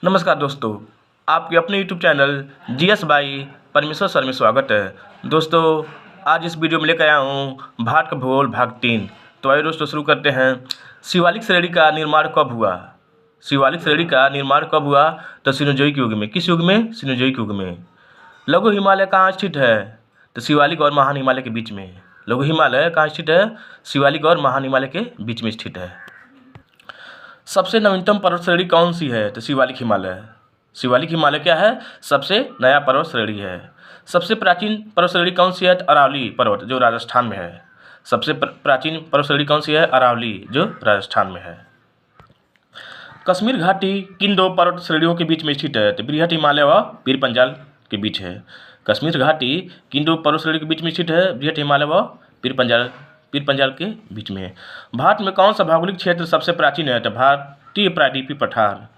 नमस्कार दोस्तों, आपके अपने यूट्यूब चैनल जीएस बाई परमेश्वर सर में स्वागत है। दोस्तों, आज इस वीडियो में लेकर आया हूँ भारत का भूगोल भाग 3। तो आइए दोस्तों शुरू करते हैं। शिवालिक श्रेणी का निर्माण कब हुआ? शिवालिक श्रेणी का निर्माण कब हुआ? तो सिनोजोइक युग में। किस युग में? सिनोजोइक युग में। लघु हिमालय कहाँ स्थित है? तो शिवालिक और महान हिमालय के बीच में। लघु हिमालय कहाँ स्थित है? शिवालिक और महान हिमालय के बीच में स्थित है। सबसे नवीनतम पर्वत श्रेणी कौन सी है? तो शिवालिक हिमालय। शिवालिक हिमालय क्या है? सबसे नया पर्वत श्रेणी है। सबसे प्राचीन पर्वत श्रेणी कौन सी है? तो अरावली पर्वत, जो राजस्थान में है। सबसे प्राचीन पर्वत श्रेणी कौन सी है? अरावली, जो राजस्थान में है। कश्मीर घाटी किन दो पर्वत श्रेणियों के बीच में स्थित है? तो बृहत हिमालय व पीर पंजाल के बीच है। कश्मीर घाटी किन दो पर्वत श्रेणी के बीच में स्थित है? बृहत हिमालय व पीर पंजाल के बीच में है। भारत में कौन सा भौगोलिक क्षेत्र सबसे प्राचीन है? तो भारतीय प्रायद्वीपीय पठार।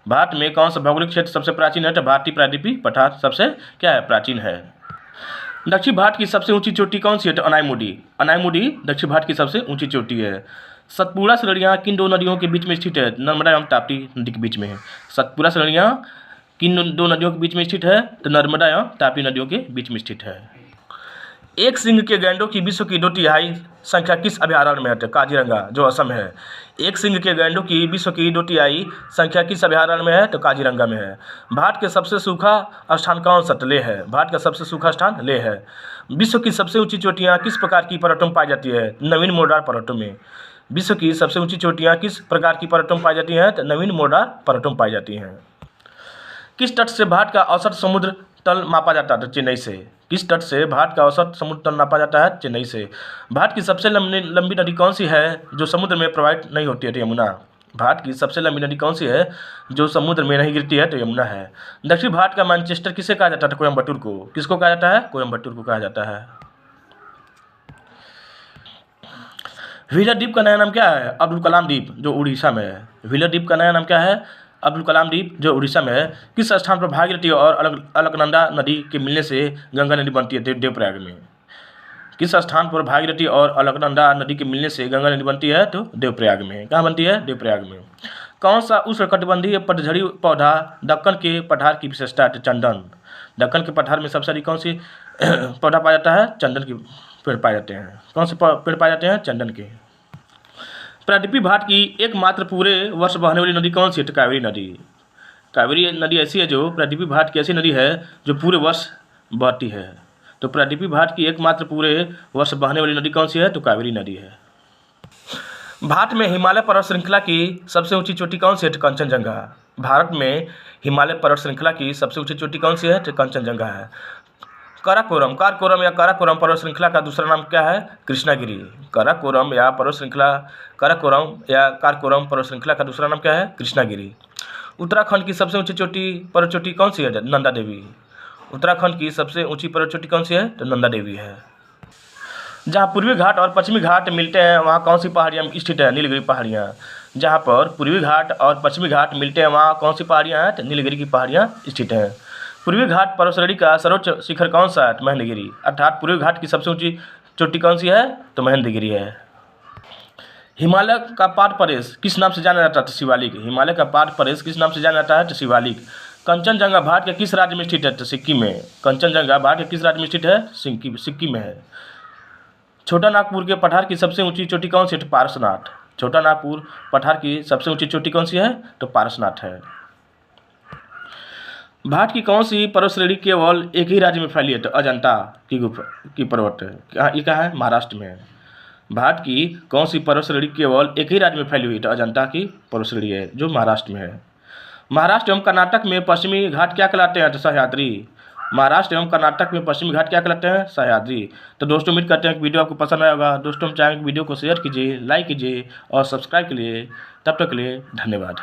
भारत में कौन सा भौगोलिक क्षेत्र सबसे प्राचीन है? तो भारतीय प्रायद्वीपीय पठार सबसे क्या है? प्राचीन है। दक्षिण भारत की सबसे ऊंची चोटी कौन सी है? तो अनायमुडी। अनायमुडी दक्षिण भारत की सबसे ऊंची चोटी है। सतपुड़ा श्रेणियाँ किन दो नदियों के बीच में स्थित है? नर्मदा एवं ताप्ती नदी के बीच में है। सतपुड़ा श्रेणियाँ किन दो नदियों के बीच में स्थित है? तो नर्मदा एवं ताप्ती नदियों के बीच में स्थित है। एक सिंह के गैंडों की विश्व की 2/3 संख्या किस अभयारण्य में है? तो काजीरंगा, जो असम है। एक सिंह के गैंडों की विश्व की 2/3 संख्या किस अभयारण्य में है? तो काजीरंगा में है। भारत के सबसे सूखा स्थान कौन सा? तो लेह है। भारत का सबसे सूखा स्थान लेह है। विश्व की सबसे ऊंची चोटियाँ किस प्रकार की पर्वतों में पाई जाती है? नवीन मोरडार पर्वतों में। विश्व की सबसे ऊंची चोटियाँ किस प्रकार की पर्वतों में पाई जाती हैं? तो नवीन मोरडार पर्वतों में पाई जाती हैं। किस तट से भारत का औसत समुद्र तल मापा जाता है? तो चेन्नई से। किस तट से भारत का औसत समुद्र तल नापा जाता है? चेन्नई से। भारत की सबसे लंबी नदी कौन सी है जो समुद्र में प्रवाहित नहीं होती है? तो यमुना। भारत की सबसे लंबी नदी कौन सी है जो समुद्र में नहीं गिरती है? तो यमुना है। दक्षिण भारत का मैनचेस्टर किसे कहा जाता है? तो कोयम्बटूर को। किसको कहा जाता है? कोयम्बटूर को कहा जाता है। व्हीलर द्वीप का नया नाम क्या है? अब्दुल कलाम द्वीप, जो उड़ीसा में है। व्हीलर द्वीप का नया नाम क्या है? अब्दुल कलाम द्वीप, जो उड़ीसा में है। किस स्थान पर भागीरथी और अलकनंदा नदी के मिलने से गंगा नदी बनती है? देवप्रयाग में। किस स्थान पर भागीरथी और अलकनंदा नदी के मिलने से गंगा नदी बनती है? तो देवप्रयाग में। कहाँ बनती है? देवप्रयाग में। कौन सा उष्णकटिबंधीय पतझड़ी पौधा दक्कन के पठार की विशेषता है? चंदन। दक्कन के पठार में सबसे अधिक कौन सी पौधा पाया जाता है? चंदन के पेड़ पाए जाते हैं। कौन से पेड़ पाए जाते हैं? चंदन के। प्रायद्वीपीय भारत की एकमात्र पूरे वर्ष बहने वाली नदी कौन सी है? तो कावेरी नदी। कावेरी नदी ऐसी है जो प्रायद्वीपीय भारत की ऐसी नदी है जो पूरे वर्ष बहती है। तो प्रायद्वीपीय भारत की एकमात्र पूरे वर्ष बहने वाली नदी कौन सी है? तो कावेरी नदी है। भारत में हिमालय पर्वत श्रृंखला की सबसे ऊंची चोटी कौन सी है? तो कंचनजंगा। भारत में हिमालय पर्वत श्रृंखला की सबसे ऊंची चोटी कौन सी है? तो कंचनजंगा है। काराकोरम पर्वत श्रृंखला का दूसरा नाम क्या है? कृष्णागिरी। काराकोरम पर्वत श्रृंखला का दूसरा नाम क्या है? कृष्णागिरी। उत्तराखंड की सबसे ऊंची पर्वत चोटी कौन सी है? नंदा देवी। उत्तराखंड की सबसे ऊंची पर्वत चोटी कौन सी है? तो नंदा देवी है। जहाँ पूर्वी घाट और पश्चिमी घाट मिलते हैं वहाँ कौन सी पहाड़ियाँ स्थित है? नीलगिरी पहाड़ियाँ। जहाँ पर पूर्वी घाट और पश्चिमी घाट मिलते हैं वहाँ कौन सी पहाड़ियाँ हैं? तो नीलगिरी की पहाड़ियाँ स्थित हैं। पूर्वी घाट पर्वत श्रेणी का सर्वोच्च शिखर कौन सा है? तो महेंद्रगिरी। अर्थात पूर्वी घाट की सबसे ऊंची चोटी कौन सी है? तो महेंद्रगिरी है। हिमालय का पाद प्रदेश किस नाम से जाना जाता है? तो शिवालिक। हिमालय का पाद प्रदेश किस नाम से जाना जाता है? तो शिवालिक। कंचनजंगा भारत के किस राज्य में स्थित है? तो सिक्किम में। कंचनजंगा भारत के किस राज्य में स्थित है? सिक्किम में है। छोटा नागपुर के पठार की सबसे ऊंची चोटी कौन सी है? तो पारसनाथ। छोटा नागपुर पठार की सबसे ऊंची चोटी कौन सी है? तो पारसनाथ है। भारत की कौन सी पर्वत श्रेणी केवल एक ही राज्य में फैली है? तो अजंता की पर्वत है। ये कहाँ है? महाराष्ट्र में है। भारत की कौन सी पर्वत श्रेणी केवल एक ही राज्य में फैली हुई है? तो अजंता की पर्वत श्रेणी है जो महाराष्ट्र में है। महाराष्ट्र एवं कर्नाटक में पश्चिमी घाट क्या कहलाते हैं? तो सह्याद्री। महाराष्ट्र एवं कर्नाटक में पश्चिमी घाट क्या कहलाते हैं? सह्याद्री। तो दोस्तों उम्मीद करते हैं कि वीडियो आपको पसंद आया होगा। दोस्तों हम चाहेंगे वीडियो को शेयर कीजिए, लाइक कीजिए और सब्सक्राइब के लिए। तब तक के लिए धन्यवाद।